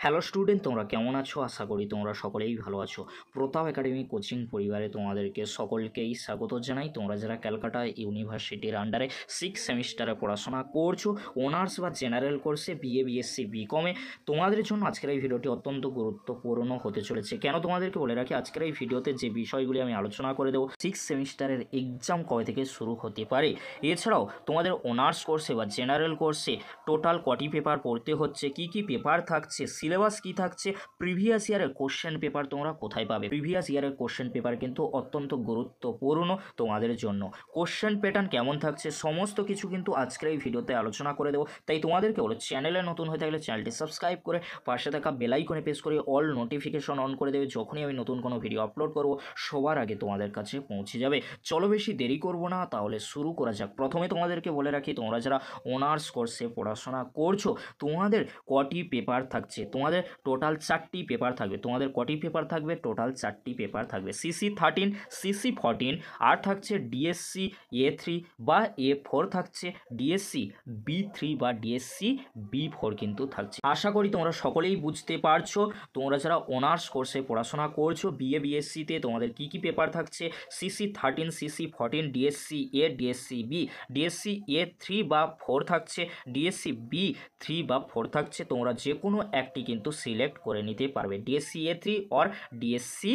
Hello student, তোমরা কেমন আছো? আশা করি তোমরা সকলেই ভালো আছো। প্রতাপ একাডেমি কোচিং পরিবারে তোমাদেরকে সকলকেই স্বাগত জানাই। তোমরা যারা ক্যালকাটা ইউনিভার্সিটির আন্ডারে 6 সেমিস্টারে পড়াশোনা করছো, অনার্স বা জেনারেল কোর্সে বিএ, বিএসসি, বিকমে, তোমাদের জন্য আজকের এই ভিডিওটি অত্যন্ত গুরুত্বপূর্ণ হতে চলেছে। কেন তোমাদেরকে বলে রাখি, আজকের এই ভিডিওতে যে বিষয়গুলি আমি আলোচনা করে দেবো, 6 সেমিস্টারের এক্সাম কবে থেকে শুরু হতে পারে, এছাড়াও তোমাদের অনার্স কোর্সে বা জেনারেল কোর্সে টোটাল কটি পেপার পড়তে হচ্ছে, কি কি পেপার থাকছে, সিলেবাস কি থাকছে, প্রিভিয়াস ইয়ারের কোশ্চেন পেপার তোমরা কোথায় পাবে। প্রিভিয়াস ইয়ারের কোশ্চেন পেপার কিন্তু অত্যন্ত গুরুত্বপূর্ণ তোমাদের জন্য। কোশ্চেন প্যাটার্ন কেমন থাকছে সমস্ত কিছু কিন্তু আজকের এই ভিডিওতে আলোচনা করে দেবো। তাই তোমাদেরকে বলো, চ্যানেলে নতুন হয়ে থাকলে চ্যানেলটি সাবস্ক্রাইব করে পাশে থাকা বেল আইকনে প্রেস করে অল নোটিফিকেশন অন করে দেবে। যখনই আমি নতুন কোনো ভিডিও আপলোড করব সবার আগে তোমাদের কাছে পৌঁছে যাবে। চলো বেশি দেরি করব না, তাহলে শুরু করা যাক। প্রথমে তোমাদেরকে বলে রাখি, তোমরা যারা অনার্স কোর্সে পড়াশোনা করছো, তোমাদের কটি পেপার থাকছে। তোমাদের টোটাল 4টি পেপার থাকবে। তোমাদের কটি পেপার থাকবে? টোটাল 4টি পেপার থাকবে। CC13, CC14, আর থাকছে ডিএসসি A3 বা A4 থাকছে, ডিএসসি B3 বা ডিএসসি B4 কিন্তু থাকছে। আশা করি তোমরা সকলেই বুঝতে পারছো। তোমরা যারা অনার্স কোর্সে পড়াশোনা করছো, বিএ, বিএসসিতে তোমাদের কি কি পেপার থাকছে। CC13, CC14, DSC A, DSC B, DSC A3 বা 4 থাকছে, ডিএসসি B3 বা 4 থাকছে। তোমরা যে কোনো একটি কিন্তু সিলেক্ট করে নিতে পারবে, DSC A3 or DSC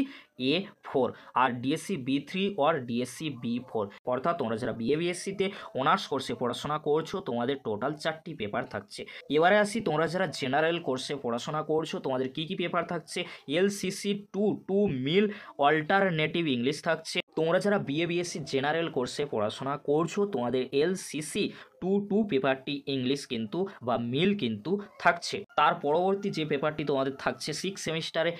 A4 আর DSC B3 or DSC B4। অর্থাৎ তোমরা যারা বিএ, বিএসসিতে অনার্স কোর্সে পড়াশোনা করছো, তোমাদের টোটাল 4টি পেপার থাকছে। এবারে আসি, তোমরা যারা জেনারেল কোর্সে পড়াশোনা করছো, তোমাদের কি কি পেপার থাকছে। LCC2 মিল অল্টারনেটিভ ইংলিশ থাকছে। তোমরা যারা বিএ, বিএসসি জেনারেল কোর্সে পড়াশোনা করছো, তোমাদের LCC2 পেপারটি ইংলিশ কিন্তু বা মিল কিন্তু থাকছে। তার পরবর্তী যে পেপারটি তোমাদের থাকছে 6 সেমিস্টারে,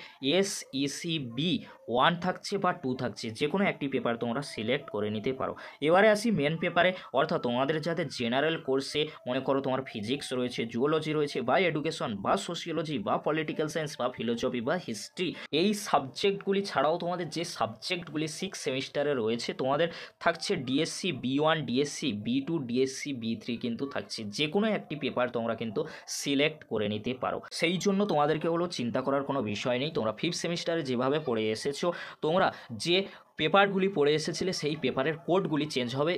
SECB1 থাকছে বা 2 থাকছে। যে কোনো একটি পেপার তোমরা সিলেক্ট করে নিতে পারো। এবারে আসি মেন পেপারে, অর্থাৎ তোমাদের যাদের জেনারেল কোর্সে মনে করো তোমার ফিজিক্স রয়েছে, জুওলজি রয়েছে, বা এডুকেশন বা সোশিওলজি বা পলিটিক্যাল সায়েন্স বা ফিলোসফি বা হিস্ট্রি, এই সাবজেক্টগুলি ছাড়াও তোমাদের যে সাবজেক্টগুলি 6 সেমিস্টারে রয়েছে, তোমাদের থাকছে DSC B1, DSC B2, DSC B3 কিন্তু থাকছে। যে কোনো একটি পেপার তোমরা কিন্তু সিলেক্ট করে নিতে পারো। সেই জন্য তোমাদেরকে হলো চিন্তা করার কোনো বিষয় নেই। তোমরা 5th সেমিস্টারে যেভাবে পড়ে এসেছো, তোমরা যে পেপারগুলি পড়ে এসেছিলে সেই পেপারের কোডগুলি চেঞ্জ হবে।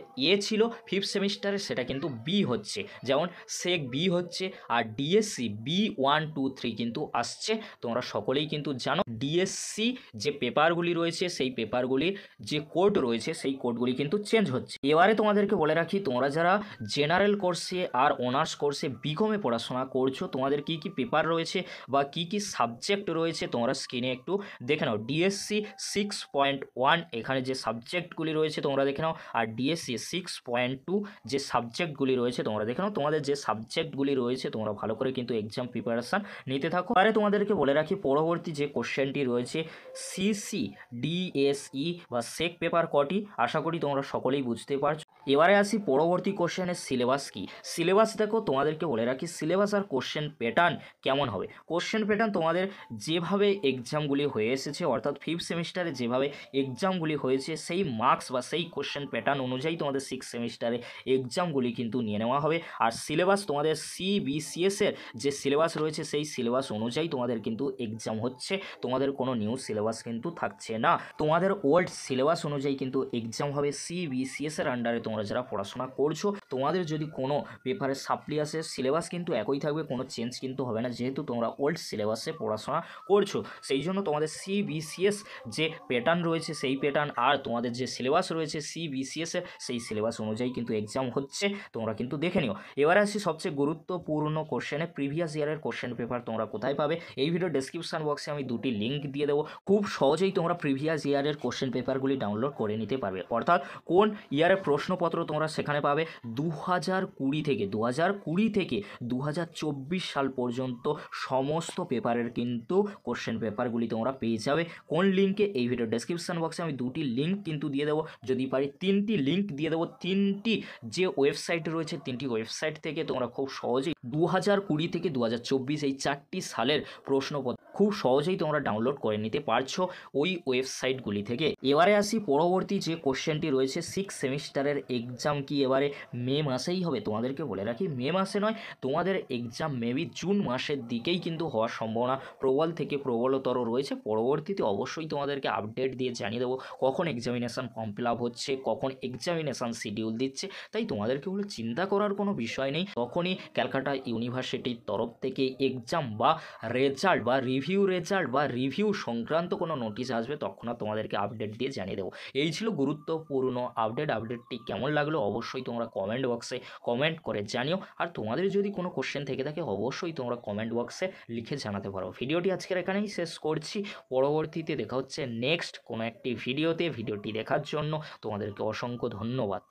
ছিল 5th সেমিস্টারে, সেটা কিন্তু বি হচ্ছে, যেমন সেক বি হচ্ছে, আর ডিএসসি B1, 2, 3 কিন্তু আসছে। তোমরা সকলেই কিন্তু জানো ডিএসসি যে পেপারগুলি রয়েছে, সেই পেপারগুলির যে কোড রয়েছে, সেই কোডগুলি কিন্তু চেঞ্জ হচ্ছে। এবারে তোমাদেরকে বলে রাখি, তোমরা যারা জেনারেল কোর্সে আর অনার্স কোর্সে বিকমে পড়াশোনা করছো, তোমাদের কি কি পেপার রয়েছে বা কি কি সাবজেক্ট রয়েছে তোমরা স্ক্রিনে একটু দেখে নাও। ডিএসসি 6.1 এখানে যে সাবজেক্টগুলি রয়েছে তোমরা দেখে নাও, আর ডিএসসি 6.2 যে সাবজেক্টগুলি রয়েছে তোমরা দেখে নাও। তোমাদের যে সাবজেক্টগুলি রয়েছে তোমরা ভালো করে কিন্তু এক্সাম প্রিপারেশান নিতে থাকো। আরে তোমাদেরকে বলে রাখি, পরবর্তী যে কোশ্চেনটি রয়েছে সিসি ডিএসই বা সেক পেপার কটি, আশা করি তোমরা সকলেই বুঝতে পারছো। এবারে আসি পরবর্তী কোশ্চেনের সিলেবাস কি। সিলেবাস দেখো, তোমাদেরকে বলে রাখি সিলেবাস আর কোশ্চেন প্যাটার্ন কেমন হবে। কোশ্চেন প্যাটার্ন তোমাদের যেভাবে এক্সামগুলি হয়ে এসেছে, অর্থাৎ 5th সেমিস্টারে যেভাবে এক্সামগুলি হয়েছে, সেই মার্কস বা সেই কোশ্চেন প্যাটার্ন অনুযায়ী তোমাদের 6 সেমিস্টারে এক্সামগুলি কিন্তু নিয়ে নেওয়া হবে। আর সিলেবাস তোমাদের CBCS-এর যে সিলেবাস রয়েছে, সেই সিলেবাস অনুযায়ী তোমাদের কিন্তু এক্সাম হচ্ছে। তোমাদের কোনো নিউ সিলেবাস কিন্তু থাকছে না, তোমাদের ওল্ড সিলেবাস অনুযায়ী কিন্তু এক্সাম হবে। CBCS-এর আন্ডারে তোমরা যারা পড়াশোনা করছো, তোমাদের যদি কোনো পেপারে সাপ্লি আসে, সিলেবাস কিন্তু একই থাকবে, কোনো চেঞ্জ কিন্তু হবে না, যেহেতু তোমরা ওল্ড সিলেবাসে পড়াশোনা করছো। সেই জন্য তোমাদের CBCS যে প্যাটার্ন রয়েছে, সেই প্যাটার্ন আর তোমাদের যে সিলেবাস রয়েছে CBCS-এর, সেই সিলেবাস অনুযায়ী কিন্তু এক্সাম হচ্ছে। তোমরা কিন্তু দেখে নিও। এবারে আসি সবচেয়ে গুরুত্বপূর্ণ কোশ্চেনে, প্রিভিয়াস ইয়ারের কোশ্চেন পেপার তোমরা কোথায় পাবে। এই ভিডিও ডেসক্রিপশন বক্সে আমি 2টি লিঙ্ক দিয়ে দেবো। খুব সহজেই তোমরা প্রিভিয়াস ইয়ারের কোশ্চেন পেপারগুলি ডাউনলোড করে নিতে পারবে। অর্থাৎ কোন ইয়ারের প্রশ্নপত্র তোমরা সেখানে পাবে 2020 থেকে 2024 সাল পর্যন্ত সমস্ত পেপারের কিন্তু কোশ্চেন পেপারগুলি তোমরা পেয়ে যাবে। কোন লিঙ্কে, এই ভিডিও ডেসক্রিপশন বক্সে আমি 2টি লিঙ্ক কিন্তু দিয়ে দেবো, যদি পারি 3টি লিঙ্ক দিয়ে দেবো। 3টি যে ওয়েবসাইট রয়েছে, 3টি ওয়েবসাইট থেকে তোমরা খুব সহজেই 2020 থেকে 2024 এই 4টি সালের প্রশ্নপত্র খুব সহজেই তোমরা ডাউনলোড করে নিতে পারছো ওই ওয়েবসাইটগুলি থেকে। এবারে আসি পরবর্তী যে কোশ্চেনটি রয়েছে, 6 সেমিস্টারের এক্সাম কি এবারে মে মাসেই হবে? তোমাদেরকে বলে রাখি, মে মাসে নয়, তোমাদের এক্সাম মেবি জুন মাসের দিকেই কিন্তু হওয়ার সম্ভাবনা প্রবল থেকে প্রবলতর রয়েছে। পরবর্তীতে অবশ্যই তোমাদেরকে আপডেট দিয়ে জানিয়ে দেবো কখন এক্সামিনেশান ফর্ম ফিল আপ হচ্ছে, কখন এক্সামিনেশান শিডিউল দিচ্ছে। তাই তোমাদেরকে বলে চিন্তা করার কোনো বিষয় নেই, তখনই ক্যালকাটা ইউনিভার্সিটির তরফ থেকে এক্সাম বা রেজাল্ট বা রেজাল্ট বা রিভিউ সংক্রান্ত কোনো নোটিশ আসবে, তৎক্ষণাৎ তোমাদেরকে আপডেট দিয়ে জানিয়ে দেবো। এই ছিল গুরুত্বপূর্ণ আপডেটটি কেমন লাগলো অবশ্যই তোমরা কমেন্ট বক্সে কমেন্ট করে জানিও। আর তোমাদের যদি কোনো কোশ্চেন থেকে থাকে অবশ্যই তোমরা কমেন্ট বক্সে লিখে জানাতে পারো। ভিডিওটি আজকের এখানেই শেষ করছি, পরবর্তীতে দেখা হচ্ছে নেক্সট কোনো একটি ভিডিওতে। ভিডিওটি দেখার জন্য তোমাদেরকে অসংখ্য ধন্যবাদ।